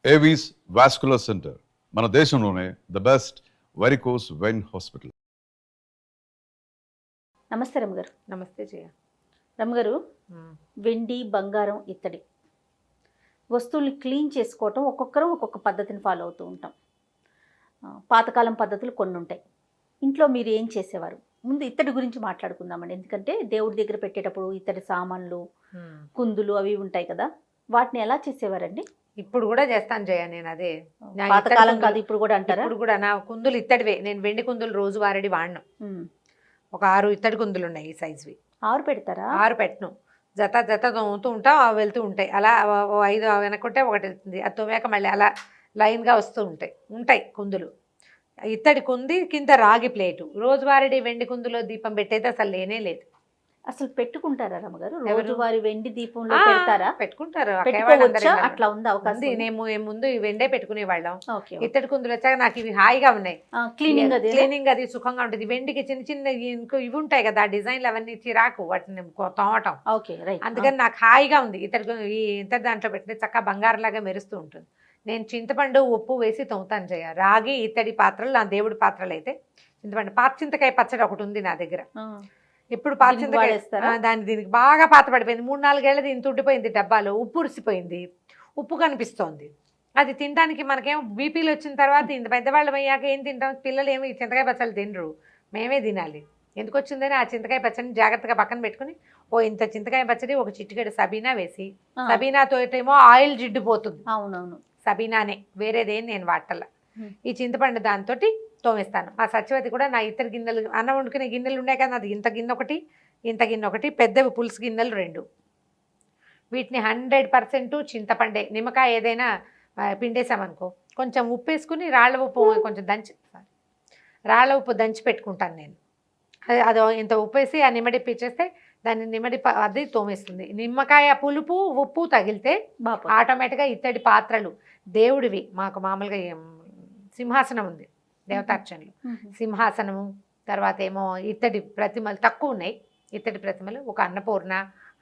Avis vascular centre మన దేశంలోనే the best varicose vein hospital. నమస్తే రమ్మగారు. నమస్తే జయ. రమ్మగారు, వెండి, బంగారం, ఇత్తడి వస్తువుల్ని క్లీన్ చేసుకోవటం ఒక్కొక్కరు ఒక్కొక్క పద్ధతిని ఫాలో అవుతూ ఉంటాం. పాతకాలం పద్ధతులు కొన్ని ఉంటాయి. ఇంట్లో మీరు ఏం చేసేవారు? ముందు ఇత్తడి గురించి మాట్లాడుకుందామండి. ఎందుకంటే దేవుడి దగ్గర పెట్టేటప్పుడు ఇత్తడి సామాన్లు, కుందులు అవి ఉంటాయి కదా, వాటిని ఎలా చేసేవారండి? ఇప్పుడు కూడా చేస్తాను జయ. నేను అదే పాతకాలం కాదు ఇప్పుడు కూడా అంటారా? ఇప్పుడు కూడా నా కుందులు ఇత్తడివే. నేను వెండి కుందులు రోజు వారడి వాడిను. ఒక 6 ఇత్తడి కుందులు ఉన్నాయి ఈ సైజువి. 6 పెడతారా? 6 పెట్టను. జత జత తోముతూ ఉంటా, వెళ్తూ ఉంటాయి. అలా 5 వెనక్కుంటే ఒకటి వెళ్తుంది. అది తోమాక మళ్ళీ అలా లైన్గా వస్తూ ఉంటాయి కుందులు. ఇత్తడి కుంది కింద రాగి ప్లేటు. రోజువారీ వెండి కుందులో దీపం పెట్టేది అసలు లేనే లేదు. అసలు పెట్టుకుంటారా రమ్మగారు? రోజువారీ వెండి దీపంలో పెడతారా? పెట్టుకుంటారు. అట్లా ఉంది అవకాశం? నేను ముందు ఈ వెండే పెట్టుకునే వాళ్ళం. ఇత్తడి కుందులు వచ్చాక నాకు ఇవి హాయిగా ఉన్నాయి. క్లీనింగ్ అది సుఖంగా ఉంటుంది. వెండికి చిన్న చిన్న ఇవి ఉంటాయి కదా, డిజైన్లు అవన్నీ చిరాకు వాటిని తోమటం. అందుకని నాకు హాయిగా ఉంది. ఇత్తడి దాంట్లో పెట్టిన చక్కగా బంగారం లాగా మెరుస్తూ ఉంటుంది. నేను చింతపండు, ఉప్పు వేసి తోముతాను చేయ. రాగి ఇత్తడి పాత్రలు నా దేవుడి పాత్రలు అయితే చింతపండు. పాత చింతకాయ పచ్చడి ఒకటి ఉంది నా దగ్గర. ఇప్పుడు పాత చింతకాయ దీనికి బాగా పాత పడిపోయింది. 3-4 ఏళ్ళ దీని తుండిపోయింది. డబ్బాలో ఉప్పు ఉరిసిపోయింది. ఉప్పు కనిపిస్తోంది. అది తినడానికి మనకేం బీపీలు వచ్చిన తర్వాత ఇంత పెద్దవాళ్ళం అయ్యాక ఏం తింటాం? పిల్లలు ఏమి చింతకాయ పచ్చళ్ళు తినరు, మేమే తినాలి. ఎందుకు వచ్చిందని ఆ చింతకాయ పచ్చడిని జాగ్రత్తగా పక్కన పెట్టుకుని ఇంత చింతకాయ పచ్చడి, ఒక చిటికెడు సబీనా వేసి, సబీనాతో ఏమో ఆయిల్ జిడ్డు పోతుంది. అవునవును, సబీనానే, వేరేదేం నేను వాటల్లా. ఈ చింతపండు దాంతో తోమేస్తాను. మా సత్యవతి కూడా నా ఇద్దరు గిన్నెలు, అన్నం వండుకునే గిన్నెలు ఉన్నాయి కదా, అది ఇంత గిన్నె ఒకటి, ఇంత గిన్నె ఒకటి, పెద్దవి పులుసు గిన్నెలు 2. వీటిని 100% చింతపండే. నిమ్మకాయ ఏదైనా పిండేసామనుకో, కొంచెం ఉప్పు వేసుకుని రాళ్ళ ఉప్పు కొంచెం రాళ్ళ ఉప్పు దంచి పెట్టుకుంటాను నేను. అది ఇంత ఉప్పు వేసి ఆ నిమ్మడిప్పి ఇచ్చేస్తే దాన్ని అది తోమేస్తుంది. నిమ్మకాయ పులుపు, ఉప్పు తగిలితే ఆటోమేటిక్గా ఇత్తడి పాత్రలు దేవుడివి. మాకు మామూలుగా సింహాసనం ఉంది దేవతార్చనలు, సింహాసనము. తర్వాత ఏమో ఇత్తడి ప్రతిమలు తక్కువ ఉన్నాయి. ఇత్తడి ప్రతిమలు ఒక అన్నపూర్ణ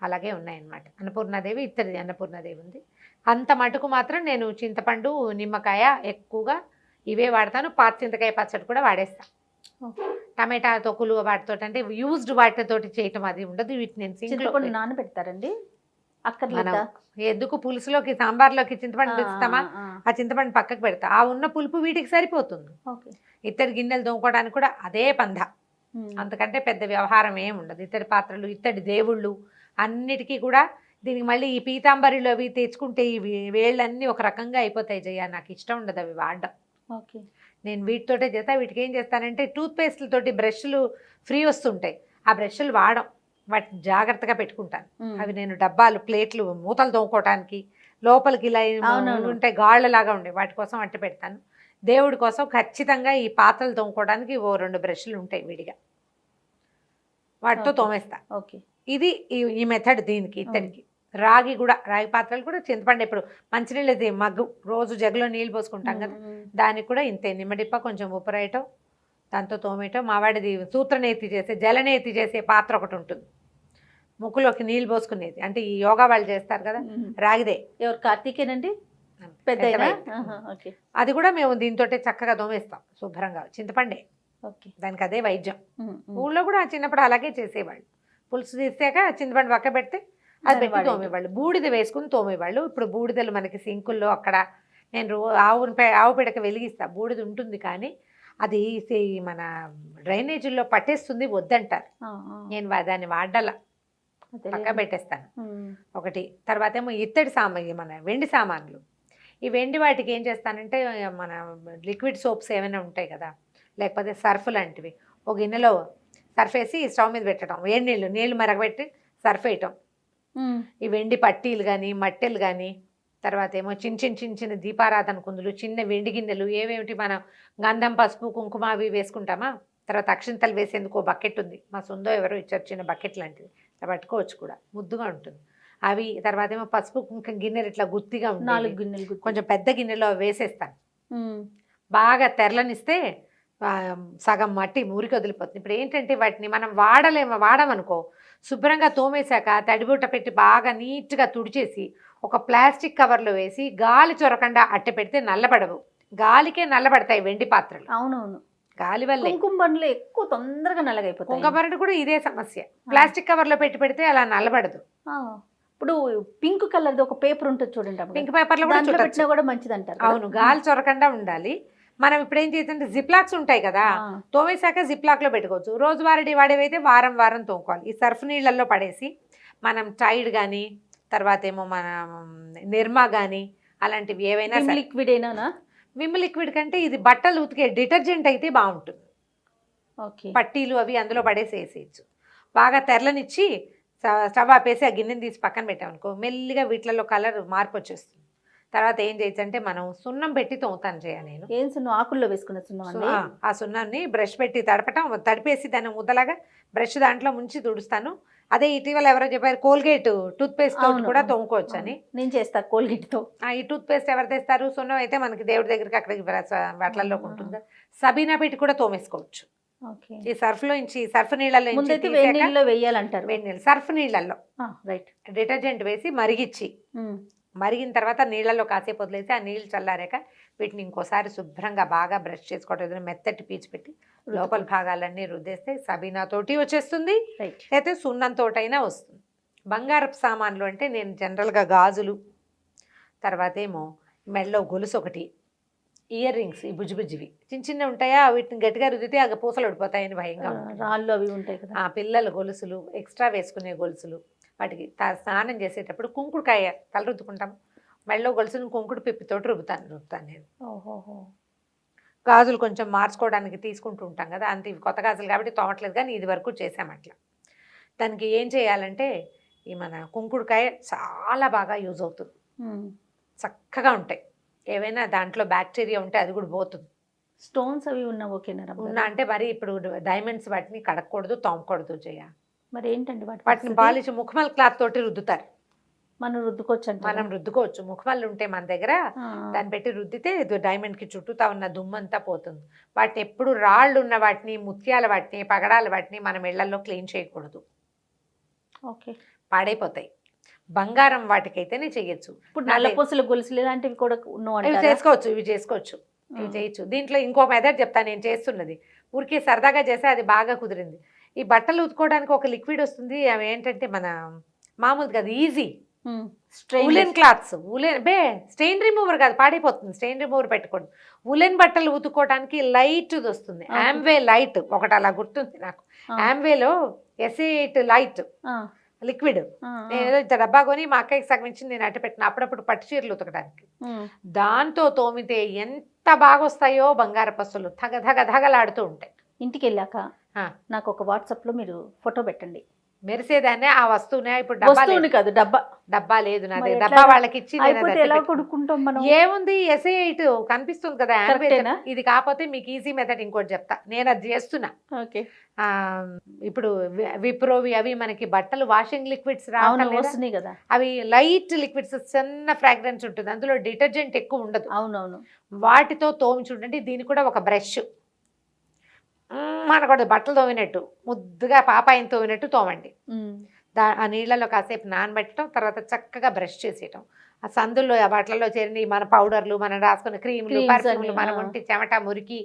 అలాగే ఉన్నాయన్నమాట. అన్నపూర్ణాదేవి ఇత్తడి అన్నపూర్ణాదేవి ఉంది. అంత మటుకు మాత్రం నేను చింతపండు, నిమ్మకాయ ఎక్కువగా ఇవే వాడతాను. పాత చింతకాయ పచ్చడి కూడా వాడేస్తాను. టమాటా తొక్కులు వాటితో, అంటే యూజ్డ్ వాటితోటి చేయటం అది ఉండదు. వీటిని నేను చింతపండు నానబెడతారండి? అక్కడ ఎందుకు పులుసులోకి, సాంబార్లోకి చింతపండు ఇస్తామా, ఆ చింతపండు పక్కకు పెడతా. ఆ ఉన్న పులుపు వీటికి సరిపోతుంది. ఇత్తడి గిన్నెలు తోముకోవడానికి కూడా అదే పంధ. అంతకంటే పెద్ద వ్యవహారం ఏమి ఉండదు. ఇత్తడి పాత్రలు, ఇత్తడి దేవుళ్ళు అన్నిటికీ కూడా. దీనికి మళ్ళీ ఈ పీతాంబరిలో అవి తెచ్చుకుంటే ఈ వేళ్ళన్నీ ఒక రకంగా అయిపోతాయి జయ. నాకు ఇష్టం ఉండదు అవి వాడడం. నేను వీటితోటే చేస్తా. వీటికి ఏం చేస్తానంటే టూత్పేస్ట్లతోటి బ్రష్లు ఫ్రీ వస్తుంటాయి, ఆ బ్రష్లు వాడడం, వాటిని జాగ్రత్తగా పెట్టుకుంటాను. అవి నేను డబ్బాలు, ప్లేట్లు, మూతలు తోముకోవటానికి లోపలికి ఇలా ఉంటాయి, గాళ్ళలాగా ఉండే వాటి కోసం అట్టి పెడతాను. దేవుడి కోసం ఖచ్చితంగా ఈ పాత్రలు తోముకోవడానికి 2 బ్రష్లు ఉంటాయి విడిగా, వాటితో తోమేస్తా. ఇది ఈ మెథడ్ దీనికి. ఇత్తడికి. రాగి కూడా, రాగి పాత్రలు కూడా చింతపండు. ఇప్పుడు మంచినీళ్ళది మగ్గు, రోజు జగ్గులో నీళ్ళు పోసుకుంటాం కదా, దానికి కూడా ఇంతే. నిమ్మడిప్ప, కొంచెం ఉప్పు రాయటం, దాంతో తోమేయటం. మావాడిది సూత్రనేతి చేసే, జలనేతి చేసే పాత్ర ఒకటి ఉంటుంది, ముక్కులోకి నీళ్ళు పోసుకునేది. అంటే ఈ యోగా వాళ్ళు చేస్తారు కదా, రాగిదే. ఎవరు? కార్తీకేనండి పెద్ద. అది కూడా మేము దీంతో చక్కగా తోమేస్తాం శుభ్రంగా. చింతపండే దానికి అదే వైద్యం. ఊళ్ళో కూడా చిన్నప్పుడు అలాగే చేసేవాళ్ళు. పులుసు తీసాక చింతపండు పక్క పెడితే అది పెట్టి తోమేవాళ్ళు. బూడిద వేసుకుని తోమేవాళ్ళు. ఇప్పుడు బూడిదలు మనకి సింకుల్లో అక్కడ నేను ఆవు పిడక వెలిగిస్తా. బూడిద ఉంటుంది కానీ అది మన డ్రైనేజీల్లో పట్టేస్తుంది, వద్దంటారు. నేను దాన్ని వాడాల, పక్క పెట్టేస్తాను ఒకటి. తర్వాత ఏమో ఇత్తడి మన వెండి సామాన్లు. ఈ వెండి వాటికి ఏం చేస్తానంటే, మన లిక్విడ్ సోప్స్ ఏమైనా ఉంటాయి కదా, లేకపోతే సర్ఫ్ లాంటివి, ఒక గిన్నెలో సర్ఫ్ వేసి స్టవ్ మీద పెట్టడం, వేడి నీళ్ళు మరగబెట్టి సర్ఫ్ వేయటం. ఈ వెండి పట్టీలు కానీ, మట్టెలు కానీ, తర్వాత ఏమో చిన్న దీపారాధన కుందులు, చిన్న వెండి గిన్నెలు, ఏవేమిటి మనం గంధం, పసుపు, కుంకుమ అవి వేసుకుంటామా. తర్వాత అక్షింతలు వేసేందుకు బకెట్ ఉంది, మా సొందో ఎవరో ఇచ్చారు, చిన్న బకెట్ లాంటిది. అలా పట్టుకోవచ్చు కూడా, ముద్దుగా ఉంటుంది అవి. తర్వాత ఏమో పసుపు కుంకుమ గిన్నెలు ఇట్లా గుత్తిగా ఉంటాయి, 4 గిన్నెలు, కొంచెం పెద్ద గిన్నెలో వేసేస్తాను. బాగా తెరలనిస్తే సగం మట్టి మురికి వదిలిపోతుంది. ఇప్పుడు ఏంటంటే వాటిని మనం వాడమనుకో, శుభ్రంగా తోమేశాక తడిబుట్ట పెట్టి బాగా నీట్గా తుడిచేసి ఒక ప్లాస్టిక్ కవర్లో వేసి గాలి చొరకుండా అట్టె పెడితే నల్లబడవు. గాలికే నల్లబడతాయి వెండి పాత్రలు, అవునవును. గాలి వల్లే. కుంకుమ బండ్లు ఎక్కువ తొందరగా నల్లగైపోతాయి. కుంకుమరడు కూడా ఇదే సమస్య, ప్లాస్టిక్ కవర్లో పెట్టి పెడితే అలా నల్లబడదు. ఇప్పుడు పింక్ కలర్ది ఒక పేపర్ ఉంటుంది చూడండి, పింక్ పేపర్లో కూడా దాంట్లో చుట్టొచ్చు. పెట్టినా కూడా మంచిది అంటారు. అవును, గాలి చొరకుండా ఉండాలి. మనం ఇప్పుడు ఏం చేద్దాం, జిప్లాక్స్ ఉంటాయి కదా, తోమేశాక జిప్లాక్లో పెట్టుకోవచ్చు. రోజువారీ వాడేవైతే వారం వారం తోముకోవాలి. ఈ సర్ఫ్ నీళ్ళల్లో పడేసి మనం టైడ్ కానీ, తర్వాత ఏమో మన నిర్మా కానీ అలాంటివి ఏవైనా లిక్విడ్ ఏనా, విమ్ లిక్విడ్ కంటే ఇది బట్టలు ఉతికే డిటర్జెంట్ అయితే బాగుంటుంది. ఓకే, పట్టీలు అవి అందులో పడేసి వేసేయచ్చు. బాగా తెరలనిచ్చి స్టవ్ ఆపేసి ఆ గిన్నెని తీసి పక్కన పెట్టామనుకో, మెల్లిగా వీటిలలో కలర్ మార్పు వచ్చేస్తుంది. తర్వాత ఏం చేయొచ్చు అంటే మనం సున్నం పెట్టి తోముతాను నేను. ఏం సున్నం? ఆకుల్లో వేసుకున్న సున్నం అండి. ఆ సున్నాన్ని బ్రష్ పెట్టి తడిపేసి దాన్ని ముద్దలాగా బ్రష్ దాంట్లో ముంచి తుడుస్తాను. అదే ఇటీవల ఎవరో చెప్పారు కోల్గేట్ టూత్ పేస్ట్ తోటి కూడా తోముకోవచ్చు అని. నేను చేస్తా కోల్గేట్ తో. ఈ టూత్ పేస్ట్ ఎవరు తెస్తారు? సున్నం అయితే మనకి దేవుడి దగ్గరికి అక్కడికి వాటిల్లో ఉంటుంది. సబీనా పెట్టి కూడా తోమేసుకోవచ్చు. ఈ సర్ఫ్ నీళ్ళలో వేడి నీళ్ళలో వేయాలంటారు. వేడి నీళ్ళు సర్ఫ్ నీళ్ళల్లో రైట్ డిటర్జెంట్ వేసి మరిగిచ్చి, మరిగిన తర్వాత నీళ్ళలో కాసేపు వదిలేసి ఆ నీళ్ళు చల్లారాక వీటిని ఇంకోసారి శుభ్రంగా బాగా బ్రష్ చేసుకోవటం, ఏదైనా మెత్తటి పీచు పెట్టి లోపల భాగాలన్నీ రుద్దేస్తే సబీనా తోటి వచ్చేస్తుంది, అయితే సున్నంతోటైనా వస్తుంది. బంగారపు సామాన్లు అంటే నేను జనరల్గా గాజులు, తర్వాత ఏమో మెడలో గొలుసు ఒకటి, ఇయర్ రింగ్స్, ఈ బుజ్జిబుజ్జివి చిన్న చిన్న ఉంటాయా, వీటిని గట్టిగా రుద్దితే ఆ పూసలు ఉడిపోతాయని భయంగా రాళ్ళు అవి ఉంటాయి కదా. పిల్లల గొలుసులు, ఎక్స్ట్రా వేసుకునే గొలుసులు, వాటికి స్నానం చేసేటప్పుడు కుంకుడుకాయ తల రుద్దుకుంటాం, మెడలో గొలుసుని కుంకుడు పిప్పితోటి రుబ్బుతాను నేను. గాజులు కొంచెం మార్చుకోవడానికి తీసుకుంటూ ఉంటాం కదా, అంత ఇవి కొత్త గాజులు కాబట్టి తోమట్లేదు, కానీ ఇది వరకు చేసామట్లా. దానికి ఏం చేయాలంటే ఈ మన కుంకుడుకాయ చాలా బాగా యూజ్ అవుతుంది, చక్కగా ఉంటాయి. ఏవైనా దాంట్లో బ్యాక్టీరియా ఉంటే అది కూడా పోతుంది. స్టోన్స్ అవి ఉన్నా ఓకేనా? ఉన్నా అంటే మరి ఇప్పుడు డైమండ్స్ వాటిని కడగకూడదు, తోమకూడదు చేయ. మరి ఏంటండి వాటిని పాలిష్ ముఖమల్ క్లాత్ తోటి రుద్దుతారు. మనం రుద్దుకోవచ్చు అంటే మనం రుద్దుకోవచ్చు. ముఖమల్లు ఉంటే మన దగ్గర దాన్ని పెట్టి రుద్దితే డైమండ్ కి చుట్టూతా ఉన్న దుమ్మంతా పోతుంది. వాటిని ఎప్పుడు రాళ్ళు ఉన్న వాటిని, ముత్యాల వాటిని, పగడాల వాటిని మనం ఇళ్లలో క్లీన్ చేయకూడదు, ఓకే, పాడైపోతాయి. బంగారం వాటికైతేనే చెయ్యొచ్చు. ఇప్పుడు నల్లపూసల గొలుసులు ఇలాంటివి కూడా ఇవి చేసుకోవచ్చు, ఇవి చేసుకోవచ్చు, ఇవి చేయొచ్చు. దీంట్లో ఇంకో మెథడ్ చెప్తాను నేను చేస్తున్నది. ఊరికే సరదాగా చేస్తే అది బాగా కుదిరింది. ఈ బట్టలు ఉతుకోవడానికి ఒక లిక్విడ్ వస్తుంది, అవి ఏంటంటే మన మామూలుది కాదు, easy woollen clothes. Strain remover కాదు, పాడైపోతుంది. స్టెయిన్ రిమూవర్ పెట్టుకోండి. ఉలెన్ బట్టలు ఉతుక్కోవడానికి లైట్ వస్తుంది, ఆమ్వే లైట్ ఒకటి అలా గుర్తుంది నాకు. ఆమ్వేలో SA8 లైట్ లిక్విడ్, నేను ఏదో డబ్బా కొని మా అక్కకి సగం ఇచ్చింది, నేను అట్ట పెట్టిన. అప్పుడప్పుడు పట్టు చీరలు ఉతకడానికి దాంతో తోమితే ఎంత బాగా వస్తాయో బంగారు పసులు, ధగలాడుతూ ఉంటాయి. ఇంటికి వెళ్ళాక నాకు ఒక వాట్సాప్ లో మీరు ఫోటో పెట్టండి. మెరిసేదాన్ని ఆ వస్తువునే. ఇప్పుడు కాదు, డబ్బా లేదు నా దగ్గర, డబ్బా వాళ్ళకి ఇచ్చి ఏముంది, SA8 కనిపిస్తుంది కదా, ఇది కాకపోతే మీకు ఈజీ మెథడ్ ఇంకోటి చెప్తా, నేను అది చేస్తున్నా. ఇప్పుడు విప్రోవి అవి మనకి బట్టలు వాషింగ్ లిక్విడ్స్ రావట్లేదు కదా, అవి లైట్ లిక్విడ్స్, చిన్న ఫ్రాగ్రెన్స్ ఉంటుంది, అందులో డిటర్జెంట్ ఎక్కువ ఉండదు. అవునవును, వాటితో తోమి చూడండి. దీని కూడా ఒక బ్రష్ అనకూడదు, బట్టలు తోమినట్టు ముద్దుగా పాపాయిని తోమినట్టు తోమండి. ఆ నీళ్ళలో కాసేపు నానబెట్టడం, తర్వాత చక్కగా బ్రష్ చేసేయటం. ఆ సందుల్లో వాటిలలో చేరిన మన పౌడర్లు, మనం రాసుకున్న క్రీములు, పర్ఫ్యూమ్లు, మన ఒంటి చెమట, మురికి,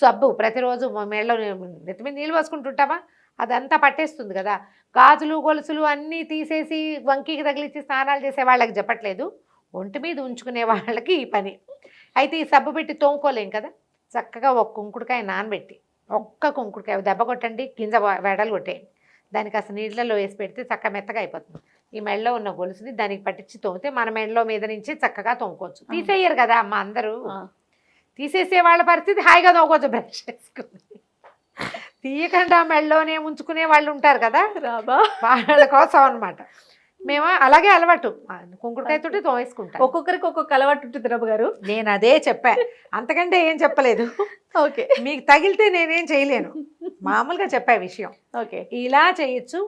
సబ్బు ప్రతిరోజు మెడలో నెత్తి మీద నీళ్ళు పోసుకుంటుంటామా, అదంతా పట్టేస్తుంది కదా. గాజులు గొలుసులు అన్నీ తీసేసి వంకీకి తగిలిచ్చి స్నానాలు చేసే వాళ్ళకి చెప్పట్లేదు, ఒంటి మీద ఉంచుకునే వాళ్ళకి ఈ పని. అయితే ఈ సబ్బు పెట్టి తోముకోలేం కదా, చక్కగా ఒక కుంకుడుకాయ నానబెట్టి, ఒక్క కుంకుడుకాయ దెబ్బ కొట్టండి, కింద వెడలు కొట్టేయండి, దానికి అసలు నీళ్ళలో వేసి పెడితే చక్కగా మెత్తగా అయిపోతుంది. ఈ మెడలో ఉన్న గొలుసుని దానికి పట్టించి తోమితే మన మెడలో మీద నుంచి చక్కగా తోముకోవచ్చు. తీసేయరు కదా అమ్మ అందరూ, తీసేసే వాళ్ళ పరిస్థితి హాయిగా తోముకోవచ్చు బ్రష్ చేసుకుని. తీయకుండా మెడలోనే ఉంచుకునే వాళ్ళు ఉంటారు కదా, వాళ్ళ కోసం అనమాట. మేము అలాగే అలవాటు, కుంకుడుకాయతోటి తోమేసుకుంటాం. ఒక్కొక్కరికి ఒక్కొక్క అలవాటు ఉంటుంది రమ్మ గారు. నేను అదే చెప్పా, అంతకంటే ఏం చెప్పలేదు. ఓకే, మీకు తగిలితే నేనేం చేయలేను, మామూలుగా చెప్పే విషయం. ఓకే, ఇలా చేయొచ్చు.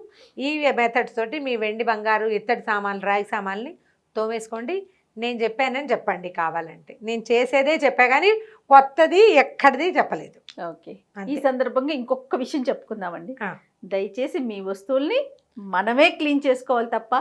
ఈ మెథడ్స్ తోటి మీ వెండి, బంగారు, ఇత్తడి సామాన్లు, రాగి సామాన్లని తోమేసుకోండి. నేను చెప్పానని చెప్పండి కావాలంటే. నేను చేసేదే చెప్పా కానీ కొత్తది ఎక్కడిది చెప్పలేదు. ఓకే, ఈ సందర్భంగా ఇంకొక విషయం చెప్పుకుందామండి. దయచేసి మీ వస్తువుల్ని మనమే క్లీన్ చేసుకోవాలి తప్ప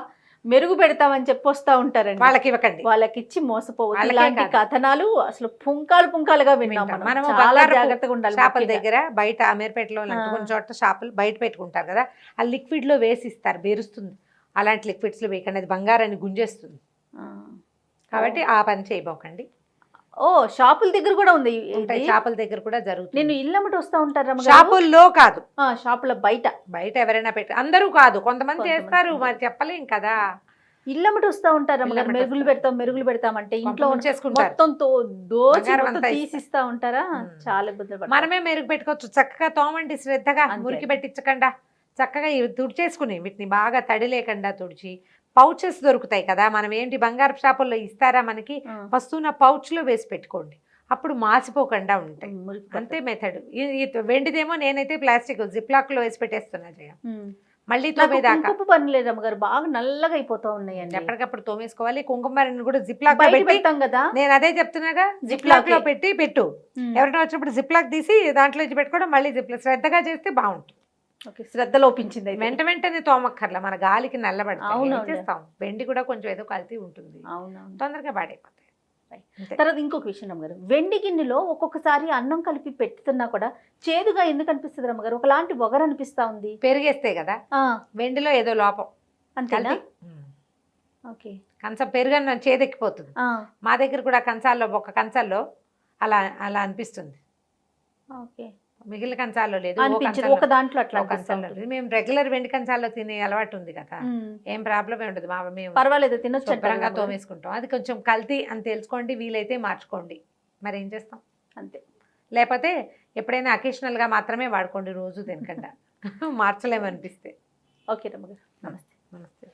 మెరుగు పెడతామని చెప్పి వస్తా ఉంటారండి. వాళ్ళకి ఇవ్వకండి. వాళ్ళకి ఇచ్చి మోసపోవద్దు. వాళ్ళకే ఇలాంటి కాదు. కథనాలు అసలు పుంకాలుగా విన్నాం వింటాం. మనం. మనము చాలా బంగారపు జాగ్రత్తగా ఉండాలి. షాపుల ముఖ్యంగా. దగ్గర బయట అమీర్పేటలో లాంటి కొన్ని చోట్ల షాపులు బయట పెట్టుకుంటారు కదా, ఆ లిక్విడ్ లో వేసి ఇస్తారు, బెరుస్తుంది. అలాంటి లిక్విడ్స్ లో వేయకండి, అది బంగారాన్ని గుంజేస్తుంది. ఆ. కాబట్టి ఆ పని చేయబోకండి. ఓ షాపుల దగ్గర కూడా ఉంది ఉంటాయి, ఇది? షాపుల దగ్గర కూడా జరుగుతుంది. నేను ఇల్లమ్మటి వస్తా ఉంటారు రమ్మగారు. షాపుల్లో కాదు, షాపుల బయట. బయట ఎవరైనా పెట్టి, అందరూ కాదు, కొంతమంది కొంతమంది చేస్తారు, మరి చెప్పలేం కదా. ఇల్లమ్మటి వస్తా ఉంటారు రమ్మగారు. ఇల్లమ్మటి మెరుగులు పెడతాం అంటే ఇంట్లో చేసుకుంటారు, మొత్తం దోచి బంగారం మొత్తం అంతా తీసిస్తా ఉంటారా? చాలా ఇబ్బందులు పడతారు. మనమే మెరుగు పెట్టుకోవచ్చు. చక్కగా తోమండి శ్రద్ధగా, అంతే. మురికి పెట్టించకుండా చక్కగా ఇవి తుడిచేసుకుని వీటిని బాగా తడి లేకుండా తుడిచి, పౌచెస్ దొరుకుతాయి కదా, మనం ఏంటి బంగారు షాపుల్లో ఇస్తారా మనకి, ఆ. వస్తువున పౌచ్లో వేసి పెట్టుకోండి, అప్పుడు మాసిపోకుండా ఉంటాయి. మురికి అంతే మెథడ్. వెండిదేమో నేనైతే ప్లాస్టిక్ జిప్లాక్ లో వేసి పెట్టేస్తున్నా జయ, మళ్ళీ తోమేదాకా. కుంకుమ పనులేదు రమ్మగారు, బాగా నల్లగా అయిపోతా ఉన్నాయండి. ఎప్పటికప్పుడు తోమేసుకోవాలి. కుంకుమారిని కూడా జిప్లాక్ లో బయట పెట్టి, పెడతాం కదా. నేను అదే చెప్తున్నాగా, జిప్లాక్ లో పెట్టు. ఎవరైనా వచ్చినప్పుడు జిప్లాక్ తీసి దాంట్లో ఇచ్చి పెట్టుకోవడం, మళ్ళీ జిప్లాక్ శ్రద్ధగా చేస్తే బాగుంటుంది. ఓకే, శ్రద్ధ లోపించింది అయితే. వెంటనే తోమక్కర్లా, మన గాలికి నల్లబడతాం. అవునవును. చేస్తాం, వెండి కూడా కొంచెం ఏదో కల్తీ ఉంటుంది, అవునవును. తొందరగా పాడైపోతాయి. అంతే. తర్వాత ఇంకొక విషయం రమ్మగారు, వెండి గిన్నెలో ఒక్కొక్కసారి అన్నం కలిపి పెట్టుతున్నా కూడా చేదుగా ఎందుకు అనిపిస్తుంది రమ్మగారు? ఒకలాంటి పొగరు అనిపిస్తా ఉంది. పెరిగేస్తే కదా, వెండిలో ఏదో లోపం. అంతేనా? కల్తీ. ఓకే. కంచం పెరుగన్న చేదెక్కిపోతుంది. మా దగ్గర కూడా కంచాల్లో, ఒక కంచాల్లో అలా అలా అనిపిస్తుంది. ఓకే. మిగిలిన కంచాల్లో లేదు, ఓ అనిపించదు, కంచంలో- ఒక దాంట్లో అట్లా ఓ కంచంలో లేదు. మేము రెగ్యులర్ వెండి కంచాల్లో తినే అలవాటు ఉంది కదా, ఏం ప్రాబ్లం ఉండదు. మేము పర్వాలేదు, తినొచ్చు శుభ్రంగా అంటారు. తోమేసుకుంటాం. అది కొంచెం కల్తీ అని తెలుసుకోండి, వీలైతే మార్చుకోండి. మరి ఏం చేస్తాం, అంతే. లేకపోతే ఎప్పుడైనా అకేషనల్గా మాత్రమే వాడుకోండి, రోజు తినకుండా. మార్చలేమనిపిస్తే. ఓకే రమ్మగారు, నమస్తే. నమస్తే.